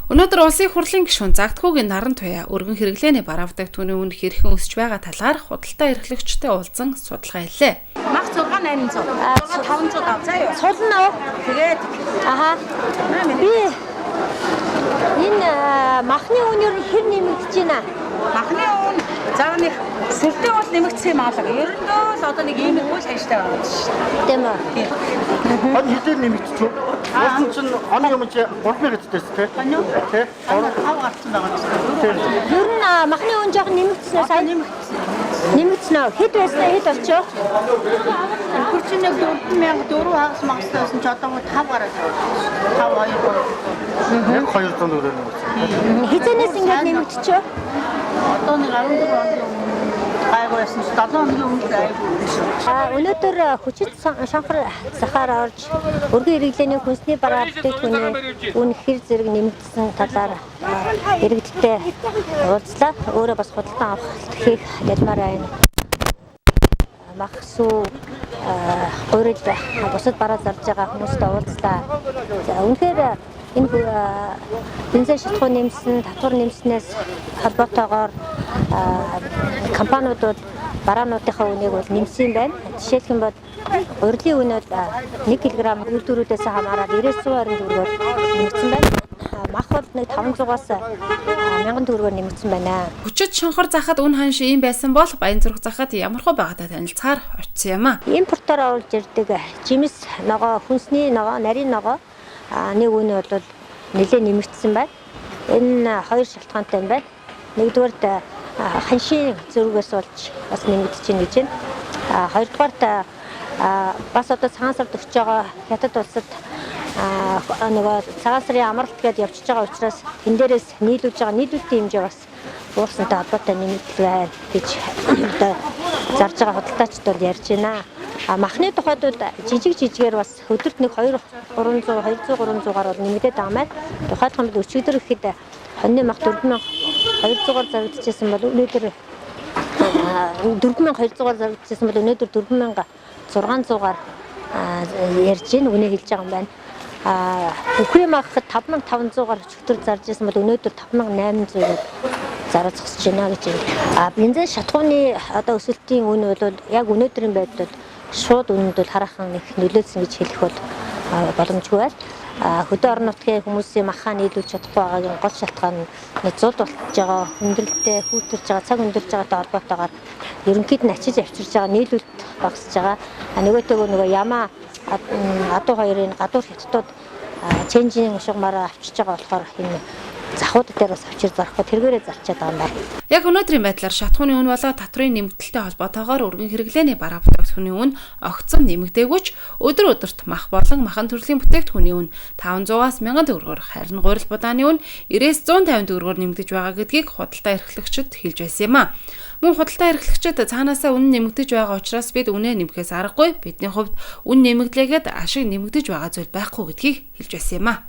Өнөөдөр улсын хурлын гишүүн Загдахуугийн наран туяа өргөн хэрэглээний бараа бүтээгдэхүүний үн хэрхэн өсөж байгаа талаар худалдаа эрхлэгчтэй уулзан судалгаа хийлээ. Мах 6800. 500 авцаа юу? Сулна уу? Тэгээд Би энэ махны үнээр хэр нэмэгдэж байна? махны үн загнах сэртээ бол нэмэгдсэн юм аа. Ерөндөө л одоо нэг ийм их үйл ажиллагаа байгаа шүү дээ. Тийм үү? Оны хэдээр нэмэгдчихв? Уулын чинь оны юм чи 3000 гэдэгтэйс тий. Тий. Хав гарсан байгаа гэсэн. Ер нь махны үн жоохон нэмэгдсэн сая нэмэгдсэн үү? Хэд байсан хэд болчихоо? Хурчин нэг 4000 хагас магастайсэн ч одоо 5 гараад байгаа. 5 2. Яг 200 төгрөг нэмэгдсэн. Хизэнээс ингэж нэмэгдчихөө? Одоо нэг 14 он гайгүй байсан ч 7 хоногийн өмнө гайгүй шүү. Өнөөдөр хүчит шанхар захаар орж өргөн хэрэглээний хүнсний бараа бүтээгдэхүүний үн хэр зэрэг нэмэгдсэн талаар иргэдтэй уулзлаа. Өөрөө бас худалдан авалт хийх ялмаар байна. Мах сүү гурил бусад бараа зарж байгаа хүмүүстэй уулзлаа. За үнэхээр энэ бензин шатхуун нэмсэн, татвар нэмснээс холбоотойгоор компаниудад бараануудынхаа үнийг бол нэмсэн байна. Жишээлх юм бол урилын үнэ 1 кг үйлдвэрүүдээс хамаарал 920 төгрөгөөр нэмсэн байна. Мах бол нэг 500-аас 1000 төгрөгөөр нэмэгдсэн байна. Хүчит шонхор захад үн ханш ийм байсан бол Баянзүрх захад ямархуу байгаадаа танилцахаар очсон юм а. Импортоор оруулж ирдэг жимс ногоо, хүнсний ногоо, нарийн ногоо нэг үн бол нэлээд нэмэгдсэн байна. Энэ хоёр шалтгаантай байна. Нэгдүгээрт ханшийн зөрүүгээс болж бас нэмэгдэж байна гэж байна. Хоёрдугаарт бас одоо цагаан сард өгч байгаа хятад улсад нөгөө цагаан сарын амралт гэдээ явчихж байгаа учраас энэ дээрээс нийлүүлж байгаа нийлүүлэлтийн хэмжээ бас уурсантай холбоотой нэмэгдэл байна гэж одоо зарж байгаа худалдаачид бол ярьж байна. Махны тухайд бол жижигээр бас өдөрт нэг 200-300 гаруй нэмэгдээд байгаа маань. Тухайлбал өчигдөр ихэд хоньны мах 4200-аар зарагдчихсан бол өнөөдөр 4200-аар зарагдчихсан бол өнөөдөр 4600-аар ярьж байна. Үнэ хэлж байгаа юм байна. Бүхрийн мах 5500-аар өчигдөр зарж ирсэн бол өнөөдөр 5800-аар зараа зогсож байна гэж байна. Бензин шатхууны одоо өсөлтийн үн бол яг өнөөдрийн байдлаар шууд үнэнд бол хараахан их нөлөөлсөн гэж хэлэх бол боломжгүй байна. Хөдөө орон нутгийн хүмүүсийн махаа нийлүүлж чадахгүй байгаагийн гол шалтгаан нь зул болж байгаа, хүндрэлтэй, хүүтэрж байгаа, цаг өндөрж байгаатай холбоотойгоор ерөнхийд нь ачиж авчирж байгаа нийлүүлэлт багасж байгаа. Нөгөөтэйгөө нөгөө ямаа адуу хоёрын гадуур хятадууд ченжийн шугамаараа авчирж байгаа болохоор энэ захууд дээр бас авчир зарахгүй тэргээрээ зарчаад байгаа юм байна. Яг өнөөдрийн байдлаар шатхууны үн болоо татврын нэмэгдэлтэй холбоотойгоор өргөн хэрэглээний бараа бүтээгдэхүүний үн огцом нэмэгдээгүйч өдөрт мах болон махан төрлийн бүтээгдэхүүний үн 500-аас 1000 төгрөгөөр харин гурил будааны үн 90-150 төгрөгөөр нэмэгдэж байгаа гэдгийг худалдаа эрхлэгчид хэлж байсан юм а. Мөн худалдаа эрхлэгчид цаанаасаа үн нэмэгдэж байгаа учраас бид үнэ нэмэхээс аргагүй. Бидний хувьд үн нэмэгдлээгээд ашиг нэмэгдэж байгаа зүйл байхгүй гэдгийг хэлж байсан юм а.